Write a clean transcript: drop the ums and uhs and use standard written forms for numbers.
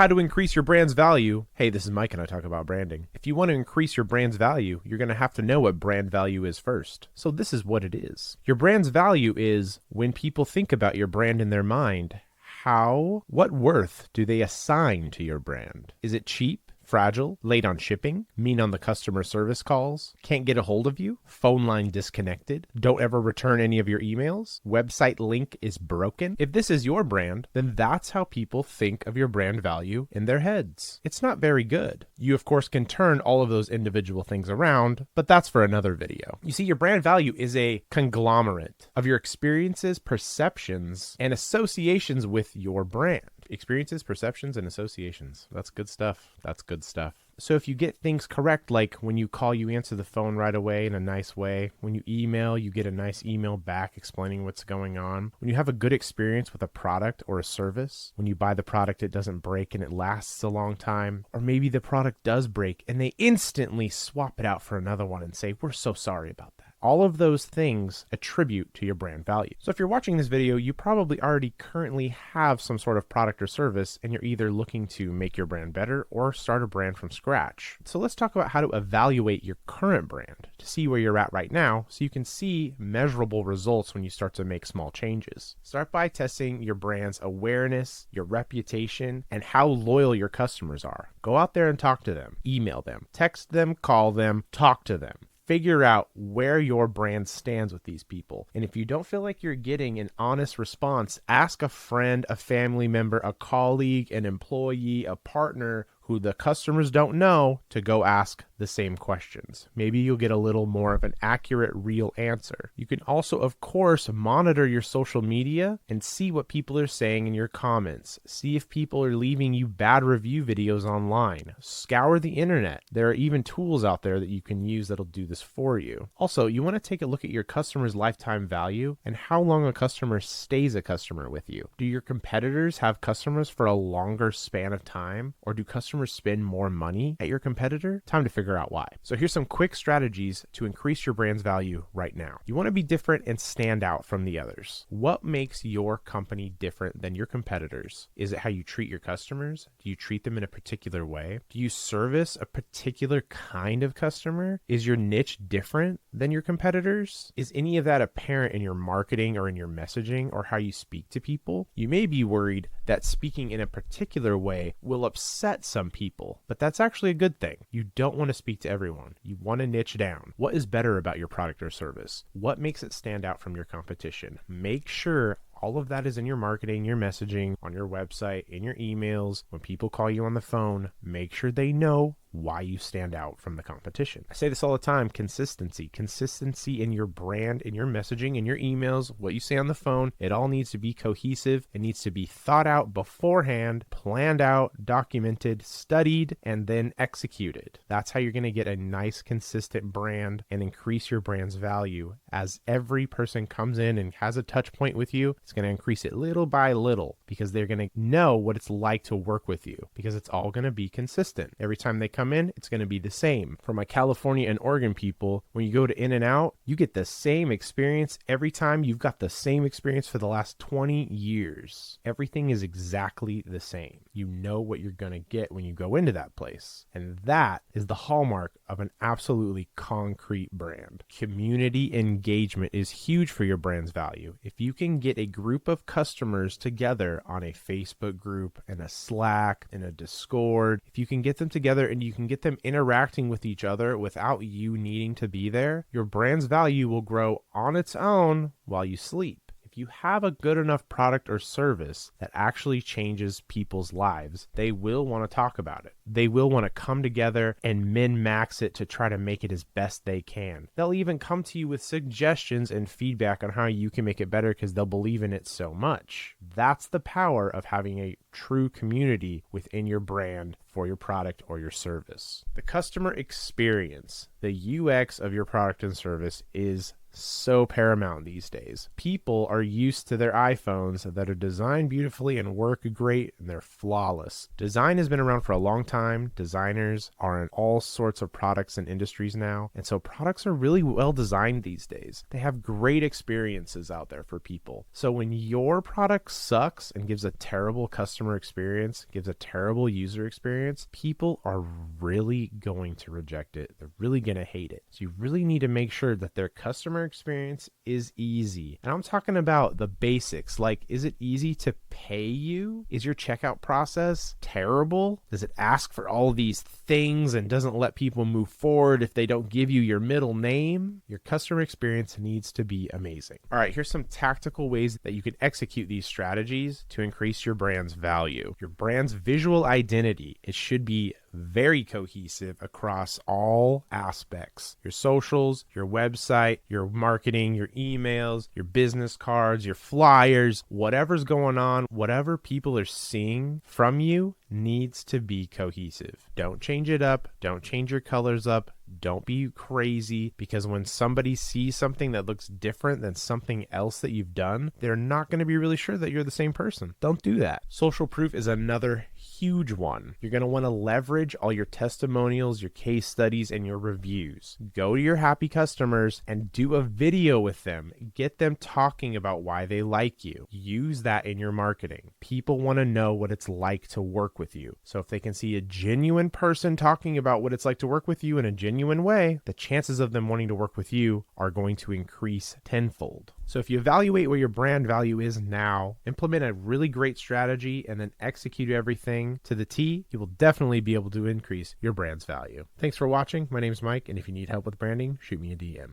How to increase your brand's value. Hey, this is Mike and I talk about branding. If you want to increase your brand's value, you're going to have to know what brand value is first. So this is what it is. Your brand's value is when people think about your brand in their mind, what worth do they assign to your brand? Is it cheap? Fragile, late on shipping, mean on the customer service calls, can't get a hold of you, phone line disconnected, don't ever return any of your emails, website link is broken? If this is your brand, then that's how people think of your brand value in their heads. It's not very good. You, of course, can turn all of those individual things around, but that's for another video. You see, your brand value is a conglomerate of your experiences, perceptions, and associations with your brand. Experiences, perceptions, and associations. That's good stuff. That's good stuff. So if you get things correct, like when you call, you answer the phone right away in a nice way. When you email, you get a nice email back explaining what's going on. When you have a good experience with a product or a service, when you buy the product, it doesn't break and it lasts a long time. Or maybe the product does break and they instantly swap it out for another one and say, we're so sorry about that. All of those things attribute to your brand value. So if you're watching this video, you probably already currently have some sort of product or service, and you're either looking to make your brand better or start a brand from scratch. So let's talk about how to evaluate your current brand to see where you're at right now so you can see measurable results when you start to make small changes. Start by testing your brand's awareness, your reputation, and how loyal your customers are. Go out there and talk to them, email them, text them, call them, talk to them. Figure out where your brand stands with these people. And if you don't feel like you're getting an honest response, ask a friend, a family member, a colleague, an employee, a partner who the customers don't know to go ask the same questions. Maybe you'll get a little more of an accurate, real answer. You can also, of course, monitor your social media and see what people are saying in your comments. See if people are leaving you bad review videos online. Scour the internet. There are even tools out there that you can use that'll do this for you. Also, you want to take a look at your customer's lifetime value and how long a customer stays a customer with you. Do your competitors have customers for a longer span of time, or do customers spend more money at your competitor? Time to figure out why. So here's some quick strategies to increase your brand's value right now. You want to be different and stand out from the others. What makes your company different than your competitors? Is it how you treat your customers? Do you treat them in a particular way? Do you service a particular kind of customer? Is your niche different than your competitors? Is any of that apparent in your marketing or in your messaging or how you speak to people? You may be worried that speaking in a particular way will upset some people, but that's actually a good thing. You don't want to speak to everyone. You want to niche down. What is better about your product or service? What makes it stand out from your competition? Make sure all of that is in your marketing, your messaging, on your website, in your emails. When people call you on the phone, make sure they know why you stand out from the competition. I say this all the time, consistency. Consistency in your brand, in your messaging, in your emails, what you say on the phone. It all needs to be cohesive. It needs to be thought out beforehand, planned out, documented, studied, and then executed. That's how you're going to get a nice, consistent brand and increase your brand's value. As every person comes in and has a touch point with you, it's going to increase it little by little because they're going to know what it's like to work with you because it's all going to be consistent. Every time they come in, it's going to be the same. For my California and Oregon people, when you go to In-N-Out, you get the same experience every time. You've got the same experience for the last 20 years. Everything is exactly the same. You know what you're going to get when you go into that place. And that is the hallmark of an absolutely concrete brand. Community engagement is huge for your brand's value. If you can get a group of customers together on a Facebook group, in a Slack, in a Discord, if you can get them together and you can get them interacting with each other without you needing to be there, your brand's value will grow on its own while you sleep. If you have a good enough product or service that actually changes people's lives, they will want to talk about it. They will want to come together and min-max it to try to make it as best they can. They'll even come to you with suggestions and feedback on how you can make it better because they'll believe in it so much. That's the power of having a true community within your brand for your product or your service. The customer experience, the UX of your product and service is so paramount these days. People are used to their iPhones that are designed beautifully and work great, and they're flawless. Design has been around for a long time. Designers are in all sorts of products and industries now, and so products are really well designed these days. They have great experiences out there for people. So when your product sucks and gives a terrible customer experience, gives a terrible user experience, people are really going to reject it. They're really going to hate it. So you really need to make sure that their customer experience is easy. And I'm talking about the basics, like, is it easy to pay you? Is your checkout process terrible? Does it ask for all these things and doesn't let people move forward if they don't give you your middle name? Your customer experience needs to be amazing. All right, here's some tactical ways that you can execute these strategies to increase your brand's value. Your brand's visual identity, it should be very cohesive across all aspects. Your socials, your website, your marketing, your emails, your business cards, your flyers, whatever's going on, whatever people are seeing from you needs to be cohesive. Don't change it up. Don't change your colors up. Don't be crazy, because when somebody sees something that looks different than something else that you've done, they're not going to be really sure that you're the same person. Don't do that. Social proof is another huge one. You're going to want to leverage all your testimonials, your case studies, and your reviews. Go to your happy customers and do a video with them. Get them talking about why they like you. Use that in your marketing. People want to know what it's like to work with you. So if they can see a genuine person talking about what it's like to work with you in a genuine way, the chances of them wanting to work with you are going to increase tenfold. So if you evaluate where your brand value is now, implement a really great strategy, and then execute everything to the T, you will definitely be able to increase your brand's value. Thanks for watching. My name's Mike, and if you need help with branding, shoot me a DM.